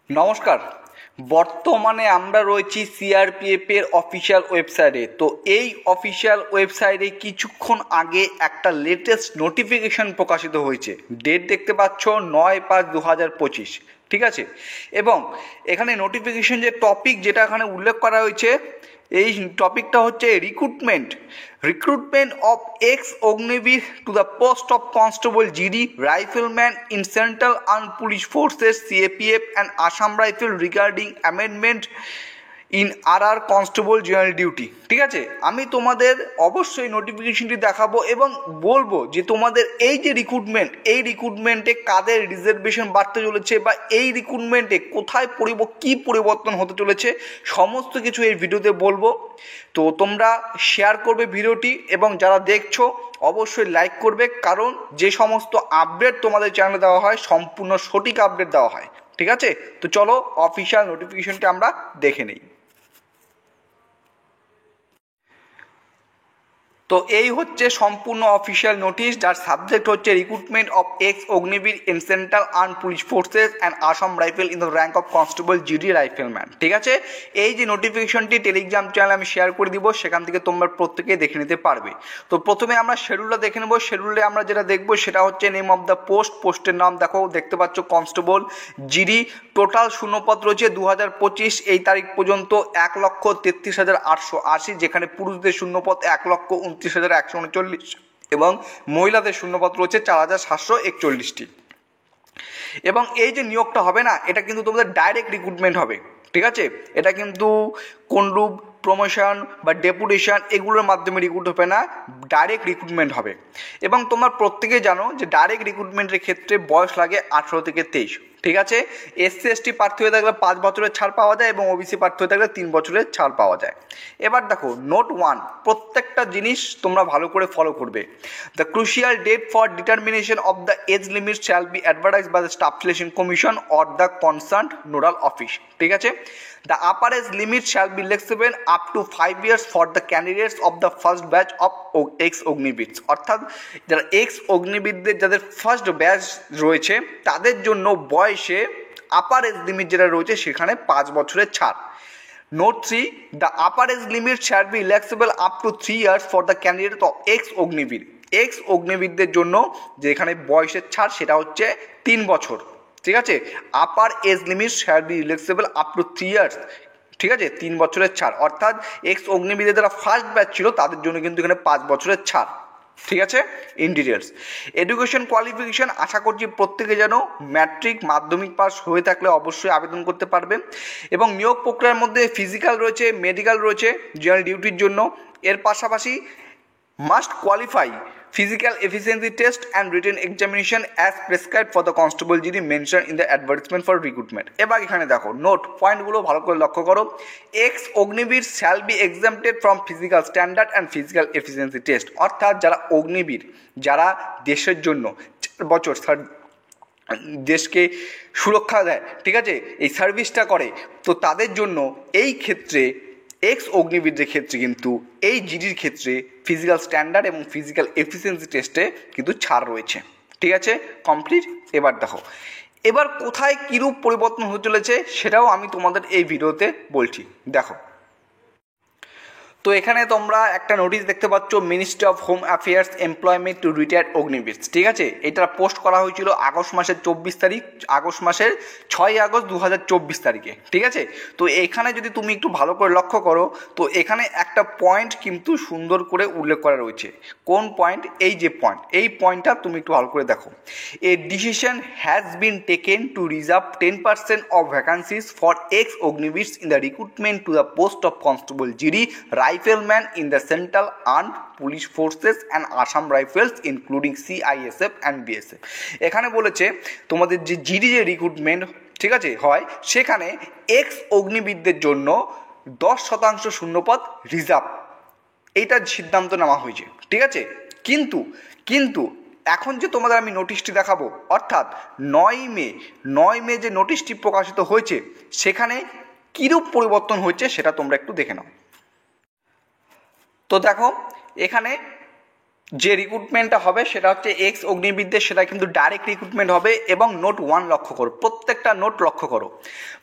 নমস্কার। বর্তমানে আমরা রয়েছি সিআরপিএফ এর অফিসিয়াল ওয়েবসাইটে। তো এই অফিসিয়াল ওয়েবসাইটে কিছুক্ষণ আগে একটা লেটেস্ট নোটিফিকেশন প্রকাশিত হয়েছে। ডেট দেখতে পাচ্ছ 9/5/2025, ঠিক আছে। এবং এখানে নোটিফিকেশন যে টপিক যেটা এখানে উল্লেখ করা হয়েছে, এই টপিকটা হচ্ছে recruitment of ex Agniveer two the post of constable GD rifleman in central armed police forces CAPF and Assam rifle regarding amendment in constable general duty. ঠিক আছে, আমি তোমাদের অবশ্যই নোটিফিকেশনটি দেখাবো এবং বলবো যে তোমাদের এই যে রিক্রুটমেন্টে কাদের রিজার্ভেশন বাড়তে চলেছে বা এই রিক্রুটমেন্টে কোথায় কী পরিবর্তন হতে চলেছে সমস্ত কিছু এই ভিডিওতে বলবো। তো তোমরা শেয়ার করবে ভিডিওটি এবং যারা দেখছো অবশ্যই লাইক করবে, কারণ যে সমস্ত আপডেট তোমাদের চ্যানেলে দেওয়া হয় সম্পূর্ণ সঠিক আপডেট দেওয়া হয়। ঠিক আছে, তো চলো অফিসিয়াল নোটিফিকেশনটি আমরা দেখে নিই। তো এই হচ্ছে সম্পূর্ণ অফিসিয়াল নোটিশ, যার সাবজেক্ট হচ্ছে recruitment of ex Agniveer in central armed police forces and Assam rifle in the rank of constable GD rifleman. ঠিক আছে, এই যে নোটিফিকেশনটি টেলিগ্রাম চ্যানেলে আমি শেয়ার করে দিব, সেখান থেকে তোমরা প্রত্যেকেই দেখে নিতে পারবে। তো প্রথমে আমরা শিডিউলটা দেখে নেব। শিডিউলে আমরা যেটা দেখবো সেটা হচ্ছে নেম অফ দ্য পোস্টের নাম দেখতে পাচ্ছ কনস্টেবল জিডি। টোটাল শূন্যপদ রয়েছে 2025 এই তারিখ পর্যন্ত 1,33,880, যেখানে পুরুষদের শূন্যপদ 1,29,139 এবং মহিলাদের শূন্যপদ রয়েছে 4,741টি। এবং এই যে নিয়োগটা হবে না, এটা কিন্তু তোমাদের ডাইরেক্ট রিক্রুটমেন্ট হবে। ঠিক আছে, এটা কিন্তু কোনরূপ প্রমোশন বা ডেপুটেশন এগুলোর মাধ্যমে রিক্রুট হবে না, ডাইরেক্ট রিক্রুটমেন্ট হবে। এবং তোমরা প্রত্যেকেই জানো যে ডাইরেক্ট রিক্রুটমেন্টের ক্ষেত্রে বয়স লাগে 18 থেকে 23। ঠিক আছে, এসসি এসটি প্রার্থী হয়ে থাকলে 5 বছরের ছাড় পাওয়া যায় এবং ওবিসি প্রার্থী হয়ে থাকলে 3 বছরের ছাড় পাওয়া যায়। এবার দেখো নোট 1, প্রত্যেকটা জিনিস তোমরা ভালো করে ফলো করবে। The crucial date for determination of the age limit shall be advertised by the staff selection commission or the concerned nodal office. ঠিক আছে, the upper age limit shall be flexible up to 5 years for the candidates of the first batch of ex Agniveer. অর্থাৎ যারা x অগ্নিবীরদের যাদের first batch রয়েছে তাদের জন্য বয়সে আপার age limit যেটা রয়েছে সেখানে 5 বছরের ছাড়। Note 3, the upper age limit shall be relaxable up to 3 years for the candidate of ex Agniveer. Ex অগ্নিবীরদের জন্য যেখানে বয়সের ছাড় সেটা হচ্ছে 3 বছর। ঠিক আছে, upper age limit shall be relaxable up to 3 years। ঠিক আছে, 3 বছরের ছাড়, অর্থাৎ এক্স অগ্নিবীরের যারা ফার্স্ট ব্যাচ ছিল তাদের জন্য কিন্তু এখানে 5 বছরের ছাড়। ঠিক আছে, ইন ডিটেলস। এডুকেশন কোয়ালিফিকেশন আশা করছি প্রত্যেকে যেন ম্যাট্রিক মাধ্যমিক পাস হয়ে থাকলে অবশ্যই আবেদন করতে পারবে। এবং নিয়োগ প্রক্রিয়ার মধ্যে ফিজিক্যাল রয়েছে, মেডিকেল রয়েছে জেনারেল ডিউটির জন্য। এর পাশাপাশি must qualify physical efficiency test and written examination as prescribed for the constable GD mentioned in the advertisement for recruitment। এবার এখানে দেখো নোট পয়েন্টগুলো ভালো করে লক্ষ্য করো। X Agniveer shall be এক্সাম্পটেড from physical standard and physical efficiency test. অর্থাৎ যারা অগ্নিবীর, যারা দেশের জন্য 4 বছর দেশকে সুরক্ষা দেয়, ঠিক আছে, এই সার্ভিসটা করে, তো তাদের জন্য এই ক্ষেত্রে এক্স অগ্নিবীরদের ক্ষেত্রে কিন্তু এই জিডির ক্ষেত্রে ফিজিক্যাল স্ট্যান্ডার্ড এবং ফিজিক্যাল এফিসিয়েন্সি টেস্টে কিন্তু ছাড় রয়েছে। ঠিক আছে, কমপ্লিট। এবার দেখো এবার কোথায় কীরূপ পরিবর্তন হতে চলেছে সেটাও আমি তোমাদের এই ভিডিওতে বলছি। দেখো, তো এখানে তোমরা একটা নোটিশ দেখতে পাচ্ছ, ministry of home affairs employment two retired Agniveer. ঠিক আছে, এটা পোস্ট করা হয়েছিল আগস্ট মাসের 6 আগস্ট 2024 তারিখে। ঠিক আছে, তো এখানে যদি তুমি একটু ভালো করে লক্ষ্য করো, তো এখানে একটা পয়েন্ট কিন্তু সুন্দর করে উল্লেখ করা রয়েছে। কোন পয়েন্ট? এই যে পয়েন্ট, এই পয়েন্টটা তুমি একটু ভালো করে দেখো। A decision has been taken to reserve 10% of vacancies for ex Agniveer in the recruitment to the post of constable GD rifleman in the central armed police forces and Assam rifles including CISF and BSF. এখানে বলেছে তোমাদের যে GD যে recruitment, ঠিক আছে, হয় সেখানে x অগ্নিবীরদের জন্য 10% শূন্যপদ রিজার্ভ, এইটার সিদ্ধান্ত নেওয়া হয়েছে। ঠিক আছে, কিন্তু এখন যে তোমাদের আমি নোটিশটি দেখাবো, অর্থাৎ 9 মে যে নোটিশটি প্রকাশিত হয়েছে সেখানে কীরূপ পরিবর্তন হয়েছে সেটা তোমরা একটু দেখে নাও। তো দেখো এখানে যে রিক্রুটমেন্টটা হবে সেটা হচ্ছে এক্স অগ্নিবিদ্যের, সেটা কিন্তু ডাইরেক্ট রিক্রুটমেন্ট হবে। এবং নোট 1 লক্ষ্য করো, প্রত্যেকটা নোট লক্ষ্য করো।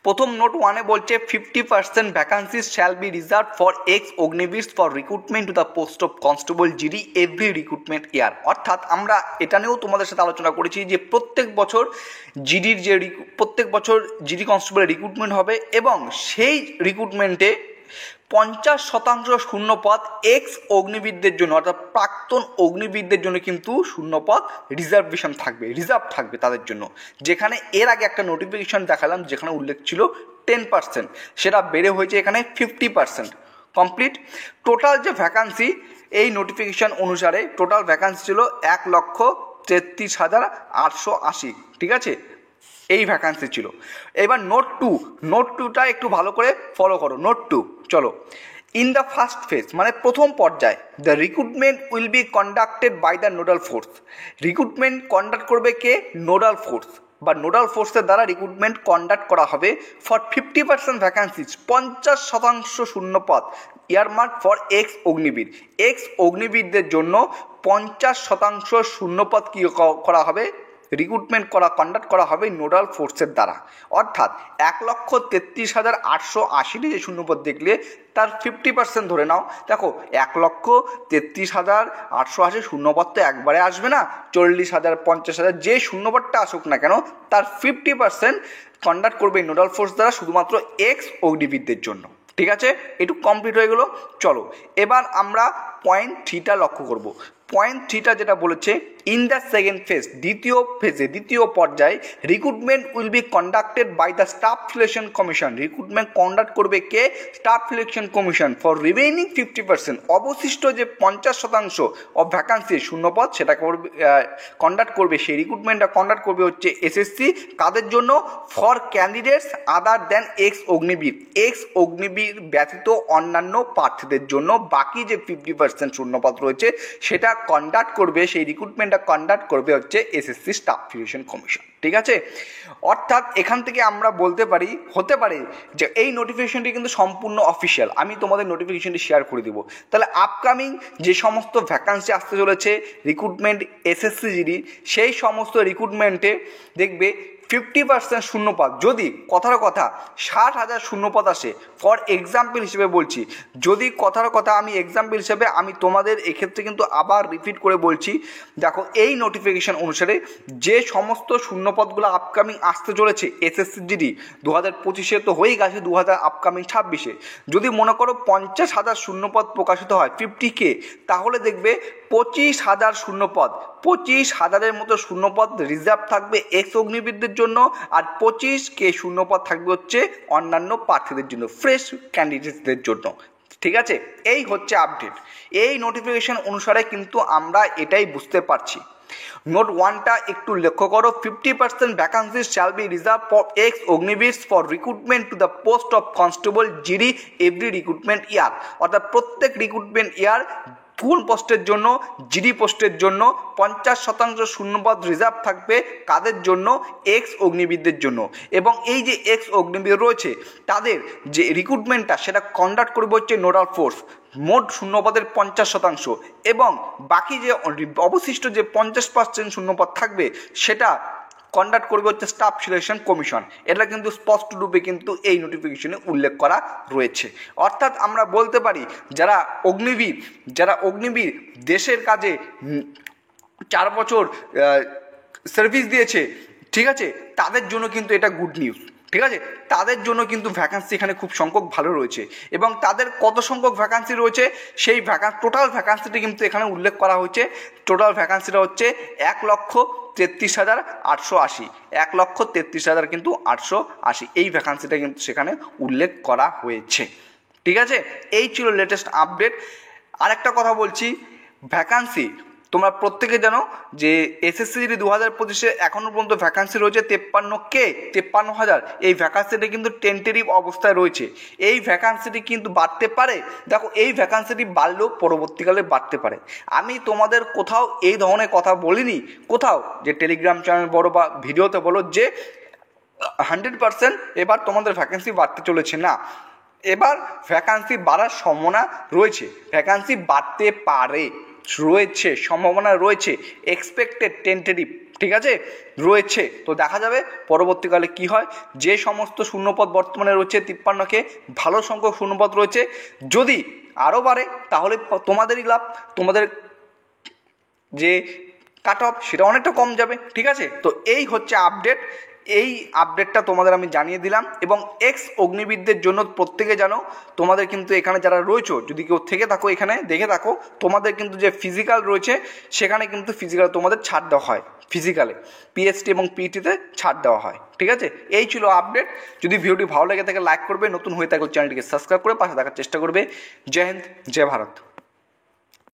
প্রথম নোট 1-এ বলছে 50% vacancies shall be reserve for ex Agniveer for recruitment to the post of constable GD every recruitment year. অর্থাৎ আমরা এটা নিয়েও তোমাদের সাথে আলোচনা করেছি যে প্রত্যেক বছর জিডি কনস্টেবলের রিক্রুটমেন্ট হবে এবং সেই রিক্রুটমেন্টে 50% শূন্যপদ এক্স অগ্নিবীরদের জন্য, অর্থাৎ প্রাক্তন অগ্নিবীরদের জন্য কিন্তু শূন্যপদ রিজার্ভ থাকবে তাদের জন্য। যেখানে এর আগে একটা নোটিফিকেশন দেখালাম যেখানে উল্লেখ ছিল 10%, সেটা বেড়ে হয়েছে এখানে 50%। কমপ্লিট। টোটাল যে ভ্যাকান্সি এই নোটিফিকেশন অনুসারে টোটাল ভ্যাকান্সি ছিল 1,33,880, ঠিক আছে, এই ভ্যাকান্সি ছিল। এবার নোট টুটা একটু ভালো করে ফলো করো। নোট 2, চলো। ইন দ্য ফার্স্ট ফেজ, মানে প্রথম পর্যায়ে, the recruitment will be conducted by the nodal force. Recruitment conduct করবে কে? নোডাল ফোর্স বা নোডাল ফোর্সের দ্বারা রিক্রুটমেন্ট কন্ডাক্ট করা হবে ফর 50% ভ্যাকান্সিজ, 50% শূন্যপদ ইয়ারমার্ক ফর এক্স অগ্নিবীরদের জন্য 50% শূন্যপদ কি করা হবে? কন্ডাক্ট করা হবে নোডাল ফোর্সের দ্বারা। অর্থাৎ 1,33,880 যে শূন্যপদ দেখলে তার 50% ধরে নাও। দেখো 1,33,880 শূন্যপদ তো একবারে আসবে না, 40,000 50,000 যে শূন্যপদটা আসুক না কেন তার 50% কন্ডাক্ট করবে নোডাল ফোর্স দ্বারা শুধুমাত্র এক্স অগ্নিবীরদের জন্য। ঠিক আছে, এটুকু কমপ্লিট হয়ে গেল। চলো এবার আমরা পয়েন্ট 3টা লক্ষ্য করব। পয়েন্ট 3টা যেটা বলেছে, ইন দ্য সেকেন্ড ফেজ, দ্বিতীয় পর্যায়ে, recruitment will be conducted by the staff selection commission. Recruitment conduct করবে কে? Staff selection commission for remaining 50%, অবশিষ্ট যে 50% অফ ভ্যাকান্সি শূন্যপদ সেটা কন্ডাক্ট করবে, সেই রিক্রুটমেন্টটা কন্ডাক্ট করবে হচ্ছে এসএসসি। কাদের জন্য? For candidates other than ex Agniveer ব্যতীত অন্যান্য প্রার্থীদের জন্য। বাকি যে 50% শূন্যপদ রয়েছে সেটা কন্ডাক্ট করবে, সেই রিক্রুটমেন্টটা কন্ডাক্ট করবে হচ্ছে এসএসসি স্টাফ সিলেকশন কমিশন। ঠিক আছে, অর্থাৎ এখান থেকে আমরা বলতে পারি, হতে পারে যে এই নোটিফিকেশনটি কিন্তু সম্পূর্ণ অফিসিয়াল। আমি তোমাদের নোটিফিকেশনটি শেয়ার করে দিব। তাহলে আপকামিং যে সমস্ত ভ্যাকান্সি আসতে চলেছে রিক্রুটমেন্ট এসএসসি জিডি, সেই সমস্ত রিক্রুটমেন্টে দেখবে 50% শূন্যপদ, যদি কথার কথা 60,000 শূন্যপদ আসে, ফর এক্সাম্পল হিসেবে বলছি, যদি কথার কথা আমি এক্সাম্পল হিসেবে আমি তোমাদের এক্ষেত্রে কিন্তু আবার রিপিট করে বলছি, দেখো এই নোটিফিকেশন অনুসারে যে সমস্ত শূন্যপদগুলো আপকামিং আসতে চলেছে এসএসসি জিডি 2025-এ তো হয়েই গেছে, 2026-এ যদি মনে করো 50,000 শূন্যপদ প্রকাশিত হয় 50K, তাহলে দেখবে 25,000 শূন্যপদ, 25,000-এর মতো শূন্যপদ রিজার্ভ থাকবে এক্স অগ্নিবীরদের জন্য, আর 25K শূন্যপদ থাকবে হচ্ছে অন্যান্য প্রার্থীদের জন্য, ফ্রেশ ক্যান্ডিডেটসদের জন্য। ঠিক আছে, এই হচ্ছে আপডেট। এই নোটিফিকেশন অনুসারে কিন্তু আমরা এটাই বুঝতে পারছি। নোট 1টা একটু লক্ষ্য করো, 50% vacancies shall be reserve for ex Agniveer for recruitment to the post of constable GD every recruitment year. অর্থাৎ প্রত্যেক রিক্রুটমেন্ট ইয়ার কোন পোস্টের জন্য? জিডি পোস্টের জন্য 50% শূন্যপদ রিজার্ভ থাকবে কাদের জন্য? এক্স অগ্নিবীরদের জন্য। এবং এই যে এক্স অগ্নিবীর রয়েছে তাদের যে রিক্রুটমেন্টটা সেটা কন্ডাক্ট করবে হচ্ছে নোডাল ফোর্স, মোট শূন্যপদের 50%, এবং বাকি যে অবশিষ্ট যে 50% শূন্যপদ থাকবে সেটা কন্ডাক্ট করবে হচ্ছে স্টাফ সিলেকশন কমিশন। এটা কিন্তু স্পষ্ট রূপে কিন্তু এই নোটিফিকেশনে উল্লেখ করা রয়েছে। অর্থাৎ আমরা বলতে পারি যারা অগ্নিবীর দেশের কাজে 4 বছর সার্ভিস দিয়েছে, ঠিক আছে, তাদের জন্য কিন্তু এটা গুড নিউজ। ঠিক আছে, তাদের জন্য কিন্তু ভ্যাকান্সি এখানে খুব সংখ্যক ভালো রয়েছে। এবং তাদের কত সংখ্যক ভ্যাকান্সি রয়েছে সেই টোটাল ভ্যাকান্সিটি কিন্তু এখানে উল্লেখ করা হয়েছে। টোটাল ভ্যাকান্সিটা হচ্ছে 1,33,880, 1,33,000 কিন্তু 880, এই ভ্যাকান্সিটা কিন্তু সেখানে উল্লেখ করা হয়েছে। ঠিক আছে, এই ছিল লেটেস্ট আপডেট। আরেকটা কথা বলছি, ভ্যাকান্সি তোমরা প্রত্যেকে জানো যে এসএসসি জিডি 2025-এ এখনও পর্যন্ত ভ্যাকান্সি রয়েছে 53,000। এই ভ্যাকান্সিটি কিন্তু টেন্টেটিভ অবস্থায় রয়েছে। এই ভ্যাকান্সিটি কিন্তু বাড়তে পারে। দেখো এই ভ্যাকান্সিটি বাড়লেও পরবর্তীকালে বাড়তে পারে। আমি তোমাদের কোথাও এই ধরনের কথা বলিনি, কোথাও যে টেলিগ্রাম চ্যানেল বলো বা ভিডিওতে বলো যে 100% এবার তোমাদের ভ্যাকান্সি বাড়তে চলেছে না। এবার ভ্যাকান্সি বাড়ার সম্ভাবনা রয়েছে, ভ্যাকান্সি বাড়তে পারে। রয়েছে, সম্ভাবনা রয়েছে, এক্সপেক্টেড টেন্টেটিভ, ঠিক আছে, রয়েছে। তো দেখা যাবে পরবর্তীকালে কি হয়। যে সমস্ত শূন্যপদ বর্তমানে রয়েছে 53কে, ভালো সংখ্যক শূন্যপদ রয়েছে, যদি আরও বাড়ে তাহলে তোমাদেরই লাভ, তোমাদের যে কাট অফ সেটা অনেকটা কম যাবে, ঠিক আছে। তো এই হচ্ছে আপডেট, এই আপডেটটা তোমাদের আমি জানিয়ে দিলাম। এবং এক্স অগ্নিবিদদের জন্য প্রত্যেকে জানো, তোমাদের কিন্তু এখানে যারা রয়েছো, যদি কেউ থেকে থাকো এখানে দেখে থাকো, তোমাদের কিন্তু যে ফিজিক্যাল রয়েছে সেখানে কিন্তু ফিজিক্যাল তোমাদের ছাড় দেওয়া হয়, ফিজিক্যালে পিএসটি এবং পিইটিতে ছাড় দেওয়া হয়, ঠিক আছে। এই ছিল আপডেট। যদি ভিডিওটি ভালো লেগে থাকে লাইক করবে, নতুন হয়ে থাকলে চ্যানেলটিকে সাবস্ক্রাইব করে পাশে থাকার চেষ্টা করবে। জয় হিন্দ, জয় ভারত।